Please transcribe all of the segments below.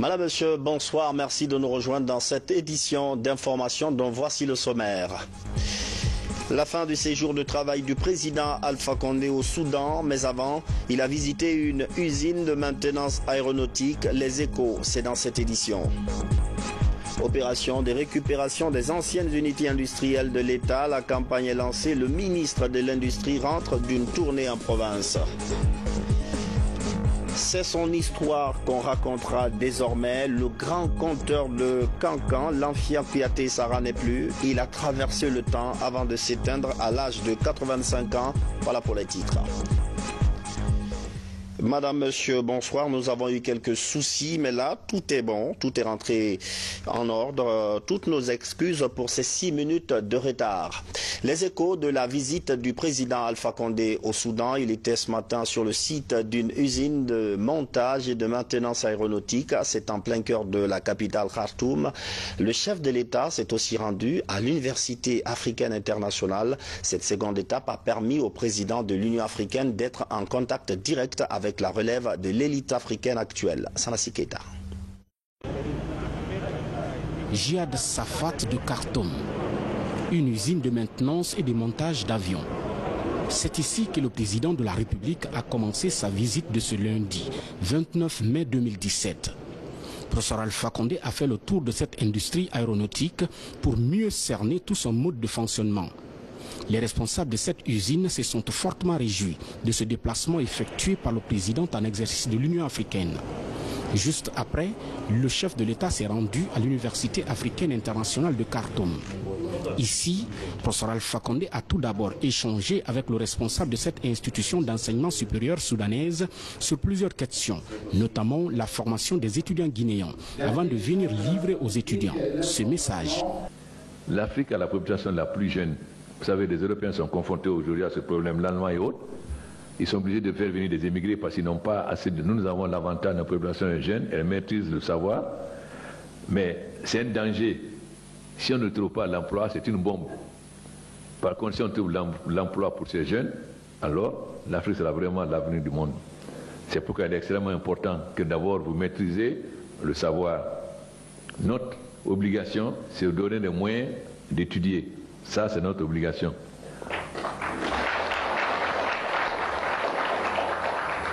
Madame, Monsieur, bonsoir. Merci de nous rejoindre dans cette édition d'information dont voici le sommaire. La fin du séjour de travail du président Alpha Condé au Soudan, mais avant, il a visité une usine de maintenance aéronautique, Les Échos. C'est dans cette édition. Opération de récupération des anciennes unités industrielles de l'État. La campagne est lancée. Le ministre de l'Industrie rentre d'une tournée en province. C'est son histoire qu'on racontera désormais. Le grand conteur de Cancan, Lamphia Kouyaté Sarr n'est plus. Il a traversé le temps avant de s'éteindre à l'âge de 85 ans. Voilà pour les titres. Madame, Monsieur, bonsoir. Nous avons eu quelques soucis, mais là, tout est bon. Tout est rentré en ordre. Toutes nos excuses pour ces 6 minutes de retard. Les échos de la visite du président Alpha Condé au Soudan. Il était ce matin sur le site d'une usine de montage et de maintenance aéronautique. C'est en plein cœur de la capitale Khartoum. Le chef de l'État s'est aussi rendu à l'Université africaine internationale. Cette seconde étape a permis au président de l'Union africaine d'être en contact direct avec la relève de l'élite africaine actuelle. Sanassi Keita. Jihad Safat de Khartoum, une usine de maintenance et de montage d'avions. C'est ici que le président de la République a commencé sa visite de ce lundi, 29 mai 2017. Professeur Alpha Condé a fait le tour de cette industrie aéronautique pour mieux cerner tout son mode de fonctionnement. Les responsables de cette usine se sont fortement réjouis de ce déplacement effectué par le président en exercice de l'Union africaine. Juste après, le chef de l'État s'est rendu à l'Université africaine internationale de Khartoum. Ici, professeur Alpha Condé a tout d'abord échangé avec le responsable de cette institution d'enseignement supérieur soudanaise sur plusieurs questions, notamment la formation des étudiants guinéens, avant de venir livrer aux étudiants ce message. L'Afrique a la population la plus jeune. Vous savez, les Européens sont confrontés aujourd'hui à ce problème, l'Allemagne et autres. Ils sont obligés de faire venir des émigrés parce qu'ils n'ont pas assez de... Nous avons l'avantage de la population jeune, elle maîtrise le savoir. Mais c'est un danger. Si on ne trouve pas l'emploi, c'est une bombe. Par contre, si on trouve l'emploi pour ces jeunes, alors l'Afrique sera vraiment l'avenir du monde. C'est pourquoi il est extrêmement important que d'abord vous maîtrisez le savoir. Notre obligation, c'est de donner les moyens d'étudier. Ça, c'est notre obligation.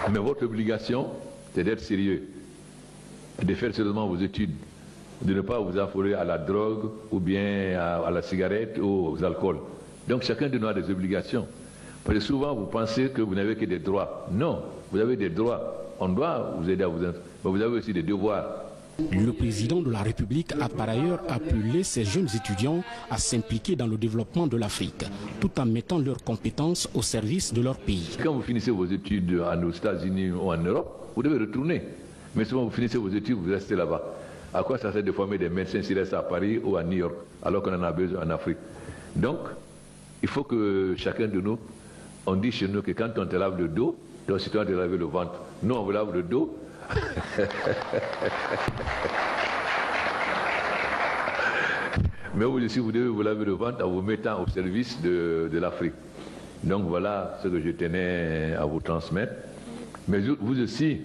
Mais votre obligation, c'est d'être sérieux, de faire seulement vos études, de ne pas vous affoler à la drogue ou bien à la cigarette ou aux alcools. Donc chacun de nous a des obligations. Parce que souvent, vous pensez que vous n'avez que des droits. Non, vous avez des droits. On doit vous aider à vous... Mais vous avez aussi des devoirs. Le président de la République a par ailleurs appelé ces jeunes étudiants à s'impliquer dans le développement de l'Afrique, tout en mettant leurs compétences au service de leur pays. Quand vous finissez vos études aux États-Unis ou en Europe, vous devez retourner. Mais souvent, vous finissez vos études, vous restez là-bas. À quoi ça sert de former des médecins s'ils restent à Paris ou à New York, alors qu'on en a besoin en Afrique? Donc, il faut que chacun de nous, on dit chez nous que quand on te lave le dos, donc c'est toi de laver le ventre. Nous, on vous lave le dos. Mais vous aussi, vous devez vous laver le ventre en vous mettant au service de l'Afrique. Donc voilà ce que je tenais à vous transmettre. Mais vous aussi,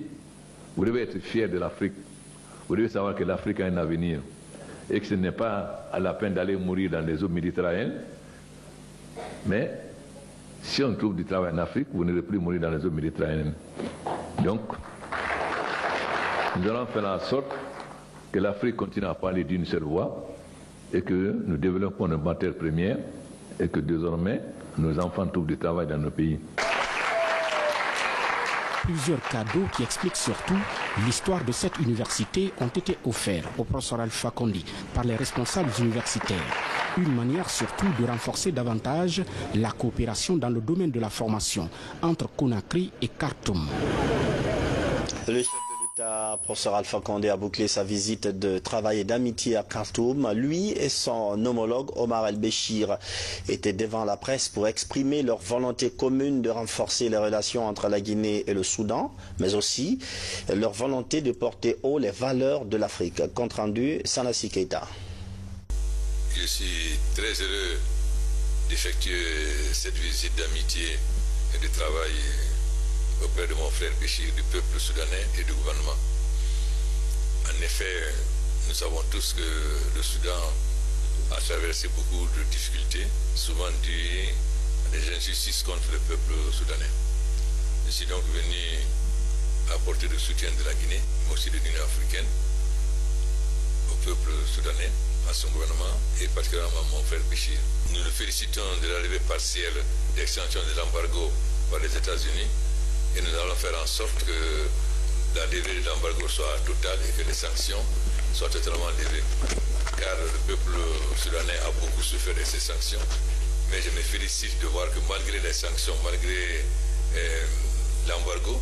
vous devez être fiers de l'Afrique. Vous devez savoir que l'Afrique a un avenir et que ce n'est pas à la peine d'aller mourir dans les eaux méditerranéennes. Mais si on trouve du travail en Afrique, vous n'allez plus mourir dans les eaux méditerranéennes. Donc, nous allons faire en sorte que l'Afrique continue à parler d'une seule voix et que nous développons nos matières premières et que désormais nos enfants trouvent du travail dans nos pays. Plusieurs cadeaux qui expliquent surtout l'histoire de cette université ont été offerts au professeur Alpha Condé par les responsables universitaires. Une manière surtout de renforcer davantage la coopération dans le domaine de la formation entre Conakry et Khartoum. Le chef de l'État, professeur Alpha Condé, a bouclé sa visite de travail et d'amitié à Khartoum. Lui et son homologue Omar El-Béchir étaient devant la presse pour exprimer leur volonté commune de renforcer les relations entre la Guinée et le Soudan, mais aussi leur volonté de porter haut les valeurs de l'Afrique. Compte rendu, Sanassi Keita. Je suis très heureux d'effectuer cette visite d'amitié et de travail auprès de mon frère Béchir, du peuple soudanais et du gouvernement. En effet, nous savons tous que le Soudan a traversé beaucoup de difficultés, souvent dues à des injustices contre le peuple soudanais. Je suis donc venu apporter le soutien de la Guinée, mais aussi de l'Union africaine, au peuple soudanais, à son gouvernement et particulièrement à mon frère Béchir. Nous le félicitons de l'arrivée partielle d'extension de l'embargo par les États-Unis et nous allons faire en sorte que la levée de l'embargo soit totale et que les sanctions soient totalement levées. Car le peuple soudanais a beaucoup souffert de ces sanctions. Mais je me félicite de voir que malgré les sanctions, malgré l'embargo,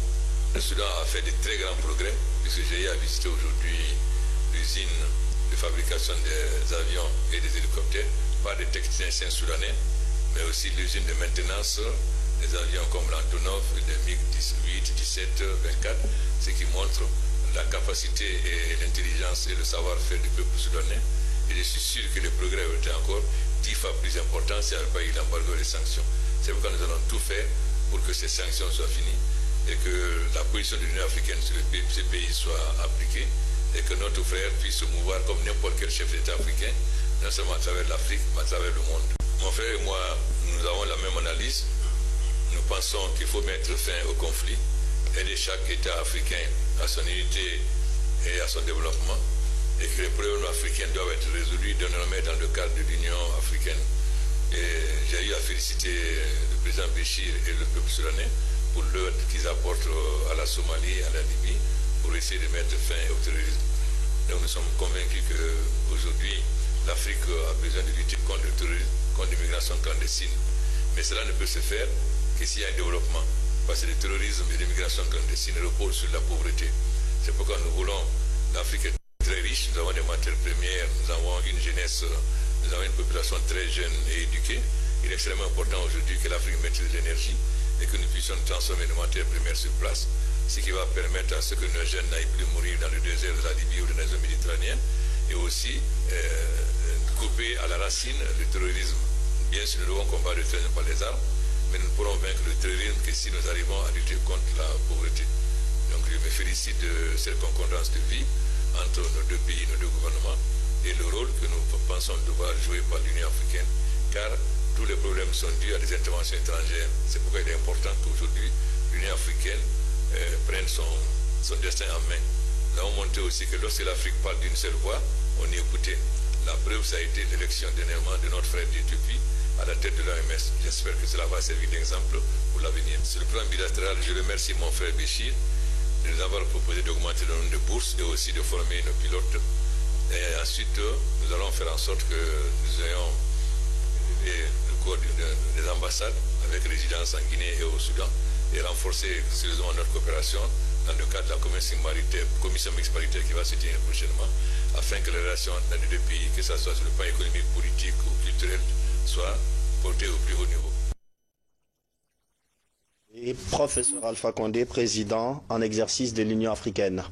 le Soudan a fait de très grands progrès, puisque j'ai eu à visiter aujourd'hui l'usine de fabrication des avions et des hélicoptères par des techniciens soudanais, mais aussi l'usine de maintenance des avions comme l'Antonov, les MiG-18, 17, 24, ce qui montre la capacité et l'intelligence et le savoir-faire du peuple soudanais. Et je suis sûr que le progrès aurait été encore 10 fois plus important s'il n'y avait pas eu l'embargo des sanctions. C'est pourquoi nous allons tout faire pour que ces sanctions soient finies et que la position de l'Union africaine sur ces pays soit appliquée et que notre frère puisse se mouvoir comme n'importe quel chef d'État africain, non seulement à travers l'Afrique, mais à travers le monde. Mon frère et moi, nous avons la même analyse. Nous pensons qu'il faut mettre fin au conflit, aider chaque État africain à son unité et à son développement, et que les problèmes africains doivent être résolus désormais dans le cadre de l'Union africaine. Et j'ai eu à féliciter le président Béchir et le peuple soudanais pour l'aide qu'ils apportent à la Somalie, à la Libye, pour essayer de mettre fin au terrorisme. Donc nous sommes convaincus qu'aujourd'hui, l'Afrique a besoin de lutter contre le terrorisme, contre l'immigration clandestine. Mais cela ne peut se faire que s'il y a un développement. Parce que le terrorisme et l'immigration clandestine reposent sur la pauvreté. C'est pourquoi nous voulons, l'Afrique est très riche, nous avons des matières premières, nous avons une jeunesse, nous avons une population très jeune et éduquée. Il est extrêmement important aujourd'hui que l'Afrique maîtrise l'énergie et que nous puissions transformer nos matières premières sur place, ce qui va permettre à ce que nos jeunes n'aillent plus mourir dans le désert de la Libye ou de la zone méditerranéenne, et aussi couper à la racine le terrorisme. Bien sûr, nous devons combattre le terrorisme par les armes, mais nous ne pourrons vaincre le terrorisme que si nous arrivons à lutter contre la pauvreté. Donc je me félicite de cette concordance de vie entre nos deux pays, nos deux gouvernements, et le rôle que nous pensons devoir jouer par l'Union africaine, car tous les problèmes sont dus à des interventions étrangères. C'est pourquoi il est important qu'aujourd'hui l'Union africaine prenne son destin en main. Nous avons montré aussi que lorsque l'Afrique parle d'une seule voix, on est écouté. La preuve, ça a été l'élection dernièrement de notre frère d'Éthiopie à la tête de l'OMS. J'espère que cela va servir d'exemple pour l'avenir. Sur le plan bilatéral, je remercie mon frère Béchir de nous avoir proposé d'augmenter le nombre de bourses et aussi de former nos pilotes. Et ensuite, nous allons faire en sorte que nous ayons le corps des ambassades avec résidence en Guinée et au Soudan et renforcer sérieusement notre coopération dans le cadre de la commission mixte paritaire qui va se tenir prochainement, afin que les relations dans les deux pays, que ce soit sur le plan économique, politique ou culturel, soient portées au plus haut niveau. Et professeur Alpha Condé, président en exercice de l'Union africaine.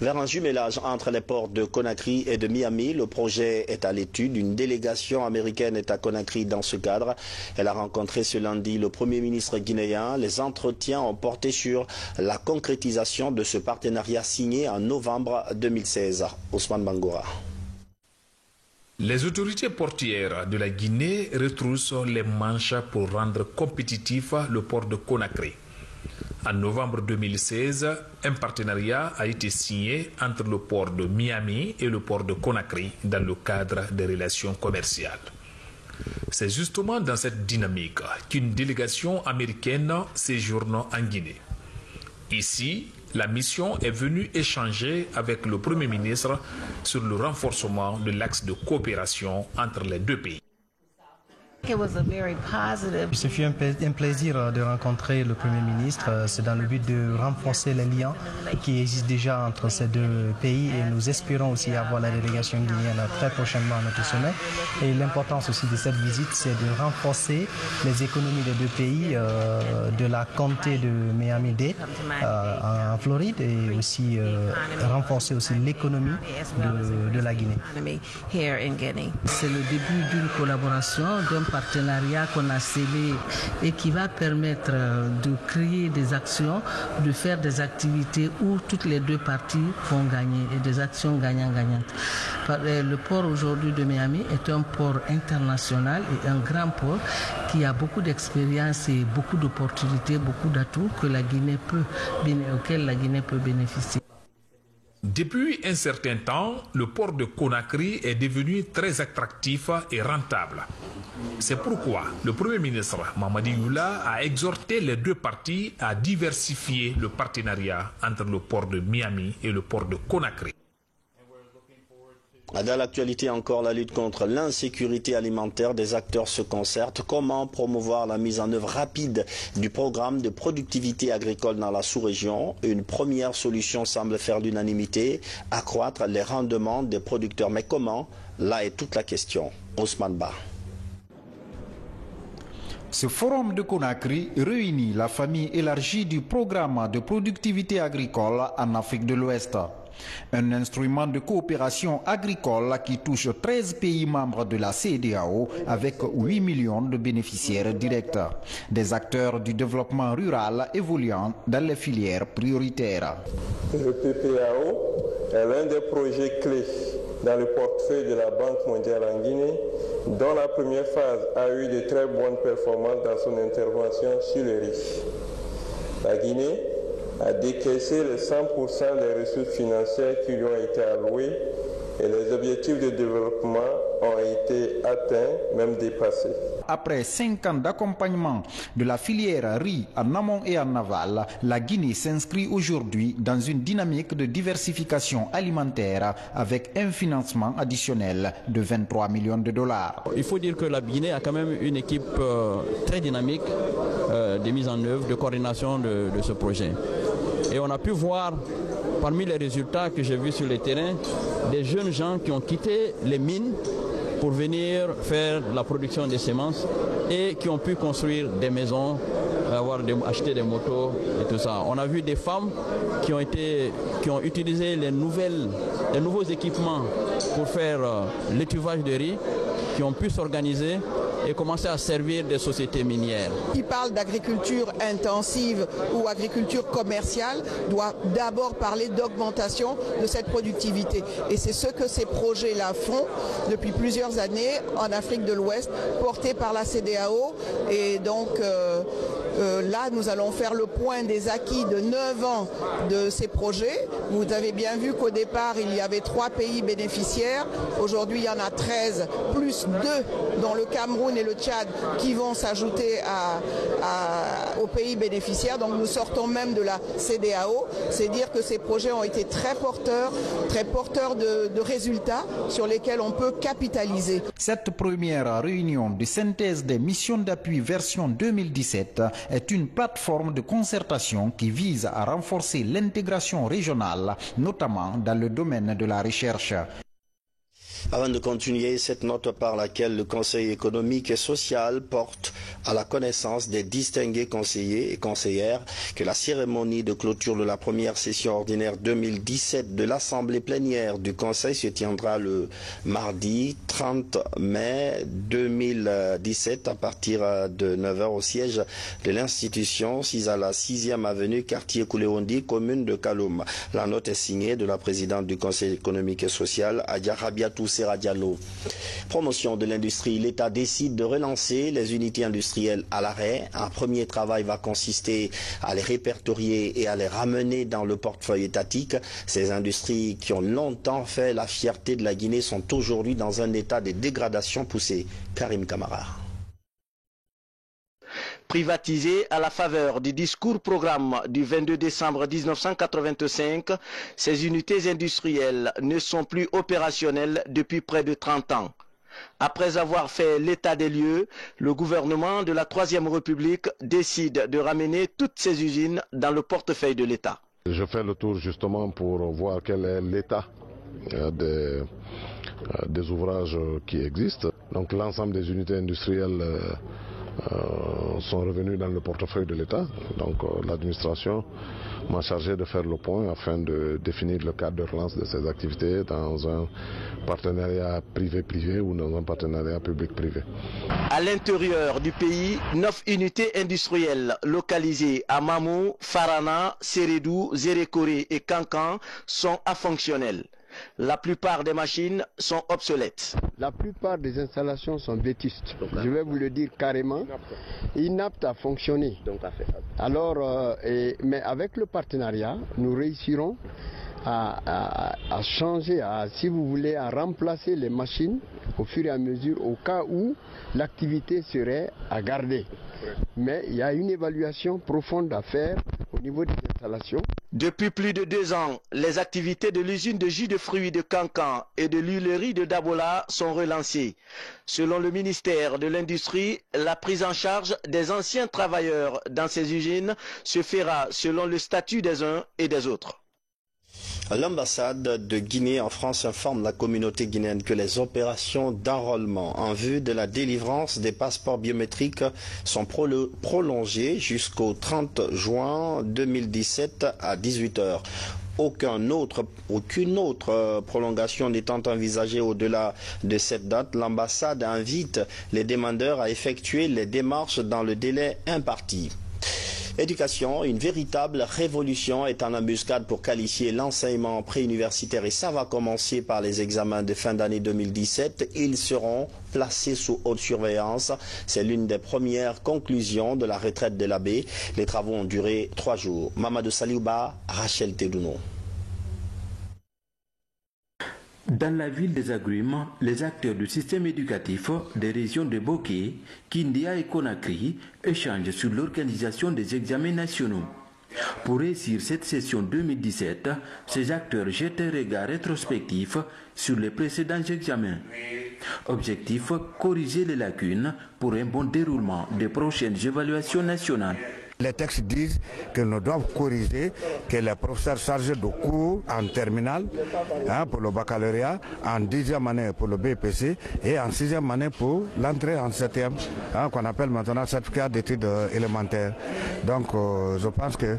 Vers un jumelage entre les ports de Conakry et de Miami, le projet est à l'étude. Une délégation américaine est à Conakry dans ce cadre. Elle a rencontré ce lundi le Premier ministre guinéen. Les entretiens ont porté sur la concrétisation de ce partenariat signé en novembre 2016. Ousmane Bangoura. Les autorités portières de la Guinée retroussent les manches pour rendre compétitif le port de Conakry. En novembre 2016, un partenariat a été signé entre le port de Miami et le port de Conakry dans le cadre des relations commerciales. C'est justement dans cette dynamique qu'une délégation américaine séjourne en Guinée. Ici, la mission est venue échanger avec le Premier ministre sur le renforcement de l'axe de coopération entre les deux pays. Ce fut un plaisir de rencontrer le Premier ministre. C'est dans le but de renforcer les liens qui existent déjà entre ces deux pays et nous espérons aussi avoir la délégation guinéenne très prochainement à notre sommet. Et l'importance aussi de cette visite, c'est de renforcer les économies des deux pays, de la comté de Miami-Dade en Floride et aussi renforcer aussi l'économie de la Guinée. C'est le début d'une collaboration, d'un partenariat qu'on a scellé et qui va permettre de créer des actions, de faire des activités où toutes les deux parties vont gagner et des actions gagnant-gagnantes. Le port aujourd'hui de Miami est un port international et un grand port qui a beaucoup d'expérience et beaucoup d'opportunités, beaucoup d'atouts auxquels la Guinée peut bénéficier. Depuis un certain temps, le port de Conakry est devenu très attractif et rentable. C'est pourquoi le Premier ministre Mamadi Youla a exhorté les deux parties à diversifier le partenariat entre le port de Miami et le port de Conakry. Dans l'actualité encore, la lutte contre l'insécurité alimentaire, des acteurs se concertent. Comment promouvoir la mise en œuvre rapide du programme de productivité agricole dans la sous-région? Une première solution semble faire l'unanimité, accroître les rendements des producteurs. Mais comment? Là est toute la question. Ousmane Ba. Ce forum de Conakry réunit la famille élargie du programme de productivité agricole en Afrique de l'Ouest. Un instrument de coopération agricole qui touche 13 pays membres de la CEDEAO avec 8 millions de bénéficiaires directs. Des acteurs du développement rural évoluant dans les filières prioritaires. Le PPAO est l'un des projets clés dans le portefeuille de la Banque mondiale en Guinée, dont la première phase a eu de très bonnes performances dans son intervention sur le riz. La Guinée a décaissé les 100% des ressources financières qui lui ont été allouées et les objectifs de développement ont été atteints, même dépassés. Après 5 ans d'accompagnement de la filière riz en amont et en aval, la Guinée s'inscrit aujourd'hui dans une dynamique de diversification alimentaire avec un financement additionnel de 23 millions de dollars. Il faut dire que la Guinée a quand même une équipe très dynamique de mise en œuvre, de coordination de ce projet. Et on a pu voir parmi les résultats que j'ai vus sur le terrain, des jeunes gens qui ont quitté les mines pour venir faire la production des semences et qui ont pu construire des maisons, acheter des motos et tout ça. On a vu des femmes qui ont utilisé les nouveaux équipements pour faire l'étuvage de riz, qui ont pu s'organiser et commencer à servir des sociétés minières. Qui parle d'agriculture intensive ou agriculture commerciale doit d'abord parler d'augmentation de cette productivité. Et c'est ce que ces projets-là font depuis plusieurs années en Afrique de l'Ouest, portés par la CEDEAO. Et donc là, nous allons faire le point des acquis de 9 ans de ces projets. Vous avez bien vu qu'au départ, il y avait 3 pays bénéficiaires. Aujourd'hui, il y en a 13, plus 2 dans le Cameroun et le Tchad qui vont s'ajouter aux pays bénéficiaires. Donc nous sortons même de la CEDEAO. C'est dire que ces projets ont été très porteurs de résultats sur lesquels on peut capitaliser. Cette première réunion de synthèse des missions d'appui version 2017 est une plateforme de concertation qui vise à renforcer l'intégration régionale, notamment dans le domaine de la recherche. Avant de continuer, cette note par laquelle le Conseil économique et social porte à la connaissance des distingués conseillers et conseillères que la cérémonie de clôture de la première session ordinaire 2017 de l'Assemblée plénière du Conseil se tiendra le mardi 30 mai 2017 à partir de 9h au siège de l'institution, 6 à la 6e avenue, quartier Kouléondi, commune de Kaloum. La note est signée de la présidente du Conseil économique et social, Adja Rabiatou Serra Diallo. Promotion de l'industrie. L'État décide de relancer les unités industrielles à l'arrêt. Un premier travail va consister à les répertorier et à les ramener dans le portefeuille étatique. Ces industries qui ont longtemps fait la fierté de la Guinée sont aujourd'hui dans un état de dégradation poussée. Karim Kamara. Privatisées à la faveur du discours-programme du 22 décembre 1985, ces unités industrielles ne sont plus opérationnelles depuis près de 30 ans. Après avoir fait l'état des lieux, le gouvernement de la Troisième République décide de ramener toutes ces usines dans le portefeuille de l'État. Je fais le tour justement pour voir quel est l'état des ouvrages qui existent. Donc l'ensemble des unités industrielles sont revenus dans le portefeuille de l'État. Donc l'administration m'a chargé de faire le point afin de définir le cadre de relance de ces activités dans un partenariat privé-privé ou dans un partenariat public-privé. À l'intérieur du pays, 9 unités industrielles localisées à Mamou, Farana, Sérédou, Zérékoré et Kankan sont fonctionnelles. La plupart des machines sont obsolètes. La plupart des installations sont vétustes. Je vais vous le dire carrément. Inaptes à fonctionner. Alors, mais avec le partenariat, nous réussirons à changer, si vous voulez, à remplacer les machines au fur et à mesure au cas où l'activité serait à garder. Mais il y a une évaluation profonde à faire au niveau des installations. Depuis plus de 2 ans, les activités de l'usine de jus de fruits de Kankan et de l'huilerie de Dabola sont relancées. Selon le ministère de l'Industrie, la prise en charge des anciens travailleurs dans ces usines se fera selon le statut des uns et des autres. L'ambassade de Guinée en France informe la communauté guinéenne que les opérations d'enrôlement en vue de la délivrance des passeports biométriques sont prolongées jusqu'au 30 juin 2017 à 18 h. Aucune autre prolongation n'étant envisagée au-delà de cette date, l'ambassade invite les demandeurs à effectuer les démarches dans le délai imparti. Éducation, une véritable révolution est en embuscade pour qualifier l'enseignement préuniversitaire et ça va commencer par les examens de fin d'année 2017. Ils seront placés sous haute surveillance. C'est l'une des premières conclusions de la retraite de l'abbé. Les travaux ont duré 3 jours. Mamadou Saliouba, Rachel Tedouno. Dans la ville des Agrumes, les acteurs du système éducatif des régions de Boké, Kindia et Conakry échangent sur l'organisation des examens nationaux. Pour réussir cette session 2017, ces acteurs jettent un regard rétrospectif sur les précédents examens. Objectif, corriger les lacunes pour un bon déroulement des prochaines évaluations nationales. Les textes disent que nous devons corriger que les professeurs chargés de cours en terminale pour le baccalauréat, en 10e année pour le BPC et en 6e année pour l'entrée en 7e, qu'on appelle maintenant certificat d'études élémentaires. Donc je pense que,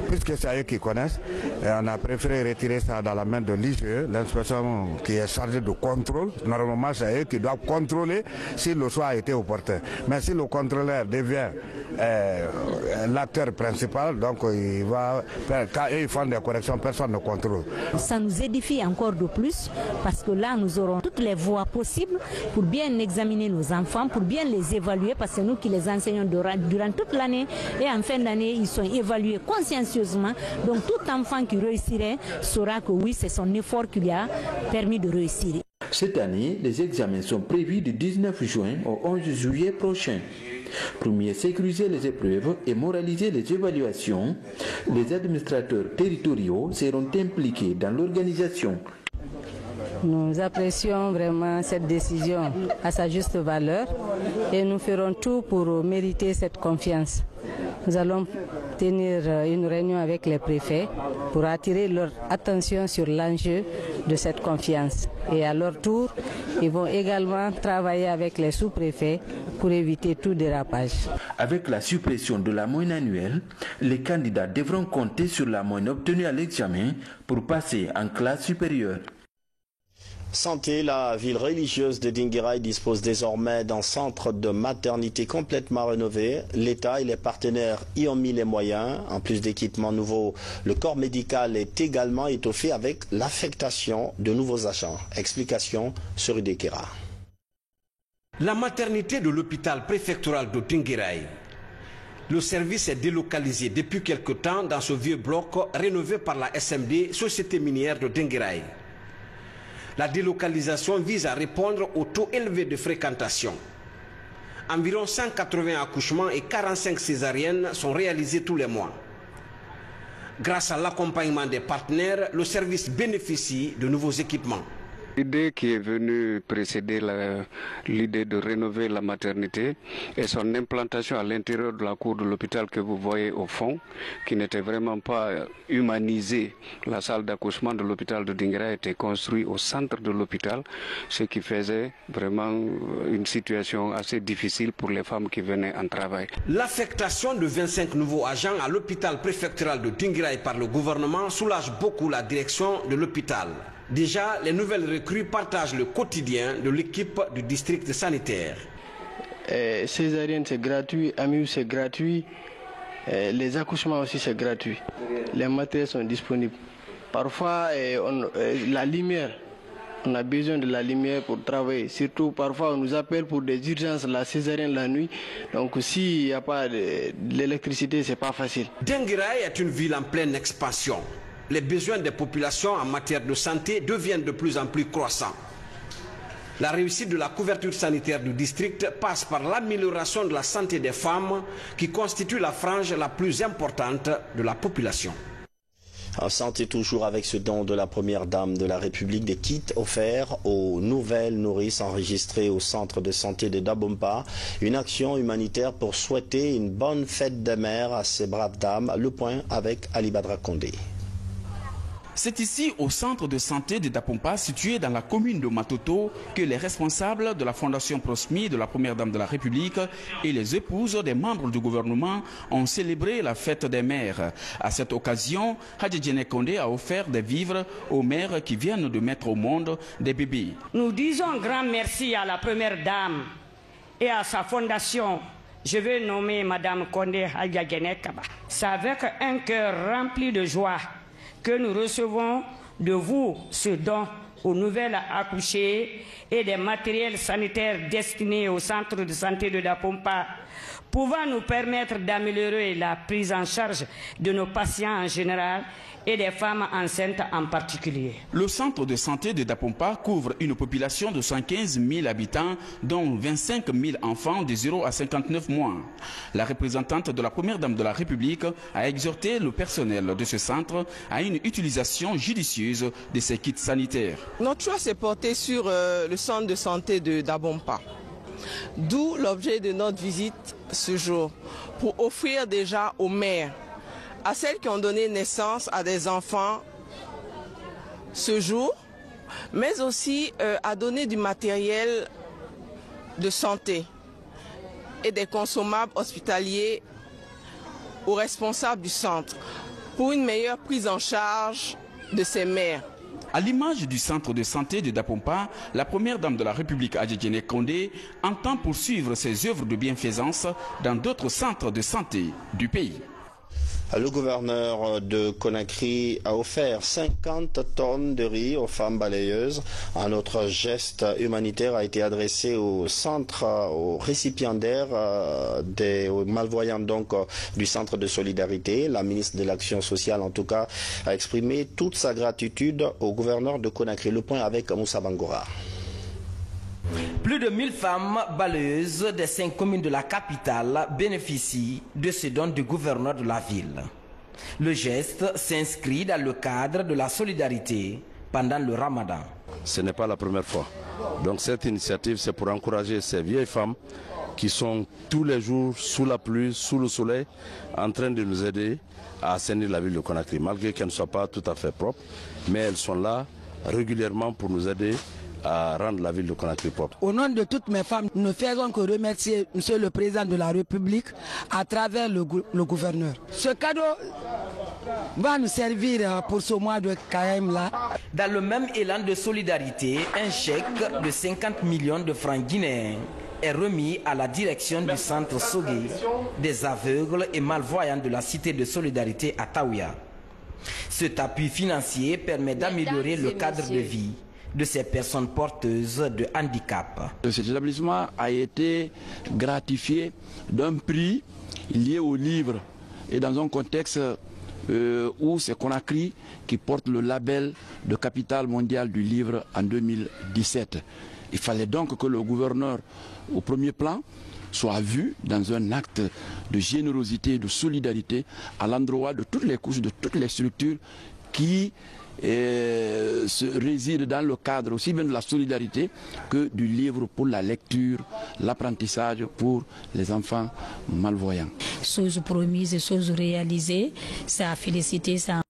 puisque c'est eux qui connaissent, on a préféré retirer ça dans la main de l'IGE, l'inspection qui est chargée de contrôle. Normalement, c'est eux qui doivent contrôler si le choix a été opportun. Mais si le contrôleur devient l'acteur principal, donc il va faire, quand ils font des corrections, personne ne contrôle. Ça nous édifie encore de plus parce que là nous aurons toutes les voies possibles pour bien examiner nos enfants, pour bien les évaluer parce que nous qui les enseignons durant toute l'année et en fin d'année ils sont évalués consciencieusement. Donc tout enfant qui réussirait saura que oui, c'est son effort qui lui a permis de réussir. Cette année, les examens sont prévus du 19 juin au 11 juillet prochain. Pour mieux sécuriser les épreuves et moraliser les évaluations, les administrateurs territoriaux seront impliqués dans l'organisation. Nous apprécions vraiment cette décision à sa juste valeur et nous ferons tout pour mériter cette confiance. Nous allons tenir une réunion avec les préfets pour attirer leur attention sur l'enjeu de cette confiance. Et à leur tour, ils vont également travailler avec les sous-préfets pour éviter tout dérapage. Avec la suppression de la moyenne annuelle, les candidats devront compter sur la moyenne obtenue à l'examen pour passer en classe supérieure. Santé, la ville religieuse de Dinguiraye dispose désormais d'un centre de maternité complètement rénové. L'État et les partenaires y ont mis les moyens. En plus d'équipements nouveaux, le corps médical est également étoffé avec l'affectation de nouveaux agents. Explication sur Udekera. La maternité de l'hôpital préfectoral de Dinguiraye. Le service est délocalisé depuis quelque temps dans ce vieux bloc rénové par la SMD, Société minière de Dinguiraye. La délocalisation vise à répondre au taux élevé de fréquentation. Environ 180 accouchements et 45 césariennes sont réalisés tous les mois. Grâce à l'accompagnement des partenaires, le service bénéficie de nouveaux équipements. L'idée qui est venue précéder l'idée de rénover la maternité et son implantation à l'intérieur de la cour de l'hôpital que vous voyez au fond, qui n'était vraiment pas humanisée. La salle d'accouchement de l'hôpital de Dinguiraye a été construite au centre de l'hôpital, ce qui faisait vraiment une situation assez difficile pour les femmes qui venaient en travail. L'affectation de 25 nouveaux agents à l'hôpital préfectoral de Dinguiraye par le gouvernement soulage beaucoup la direction de l'hôpital. Déjà, les nouvelles recrues partagent le quotidien de l'équipe du district sanitaire. Césarienne, c'est gratuit, AMIU, c'est gratuit, les accouchements aussi, c'est gratuit. Les matériels sont disponibles. Parfois, la lumière, on a besoin de la lumière pour travailler. Surtout, parfois, on nous appelle pour des urgences, la césarienne la nuit. Donc, s'il n'y a pas de l'électricité, ce n'est pas facile. Dinguiraye est une ville en pleine expansion. Les besoins des populations en matière de santé deviennent de plus en plus croissants. La réussite de la couverture sanitaire du district passe par l'amélioration de la santé des femmes qui constitue la frange la plus importante de la population. En santé toujours avec ce don de la première dame de la République, des kits offerts aux nouvelles nourrices enregistrées au centre de santé de Dabompa. Une action humanitaire pour souhaiter une bonne fête des mères à ces braves dames. Le point avec Ali Badra Kondé. C'est ici, au centre de santé de Dapompa, situé dans la commune de Matoto, que les responsables de la Fondation Prosmi de la Première Dame de la République et les épouses des membres du gouvernement ont célébré la fête des mères. À cette occasion, Hadji Djene Kondé a offert des vivres aux mères qui viennent de mettre au monde des bébés. Nous disons grand merci à la Première Dame et à sa fondation. Je vais nommer Madame Kondé Hadji Djene Kaba. C'est avec un cœur rempli de joie que nous recevons de vous ce don aux nouvelles accouchées et des matériels sanitaires destinés au centre de santé de Dapompa, pouvant nous permettre d'améliorer la prise en charge de nos patients en général et des femmes enceintes en particulier. Le centre de santé de Dapompa couvre une population de 115 000 habitants, dont 25 000 enfants de 0 à 59 mois. La représentante de la Première Dame de la République a exhorté le personnel de ce centre à une utilisation judicieuse de ces kits sanitaires. Notre choix s'est porté sur le centre de santé de Dabompa. D'où l'objet de notre visite ce jour, pour offrir déjà aux mères, à celles qui ont donné naissance à des enfants ce jour, mais aussi à donner du matériel de santé et des consommables hospitaliers aux responsables du centre pour une meilleure prise en charge de ces mères. À l'image du centre de santé de Dapompa, la Première Dame de la République, Hadji Djene Kondé, entend poursuivre ses œuvres de bienfaisance dans d'autres centres de santé du pays. Le gouverneur de Conakry a offert 50 tonnes de riz aux femmes balayeuses. Un autre geste humanitaire a été adressé au centre, aux récipiendaires, aux malvoyants donc du centre de solidarité. La ministre de l'Action sociale, en tout cas, a exprimé toute sa gratitude au gouverneur de Conakry. Le point avec Moussa Bangora. Plus de 1000 femmes balayeuses des 5 communes de la capitale bénéficient de ce don du gouverneur de la ville. Le geste s'inscrit dans le cadre de la solidarité pendant le ramadan. Ce n'est pas la première fois. Donc cette initiative, c'est pour encourager ces vieilles femmes qui sont tous les jours sous la pluie, sous le soleil, en train de nous aider à assainir la ville de Conakry, malgré qu'elles ne soient pas tout à fait propres. Mais elles sont là régulièrement pour nous aider à rendre la ville de Conakry propre. Au nom de toutes mes femmes, nous ne faisons que remercier Monsieur le Président de la République à travers le gouverneur. Ce cadeau va nous servir pour ce mois de Carême là. Dans le même élan de solidarité, un chèque de 50 millions de francs guinéens est remis à la direction du centre Sogué des aveugles et malvoyants de la cité de solidarité à Taouya. Cet appui financier permet d'améliorer le cadre de vie de ces personnes porteuses de handicap. Cet établissement a été gratifié d'un prix lié au livre et dans un contexte où c'est Conakry qui porte le label de capitale mondiale du livre en 2017. Il fallait donc que le gouverneur, au premier plan, soit vu dans un acte de générosité et de solidarité à l'endroit de toutes les couches, de toutes les structures qui réside dans le cadre aussi bien de la solidarité que du livre pour la lecture, l'apprentissage pour les enfants malvoyants. Choses promises et choses réalisées, ça a félicité, ça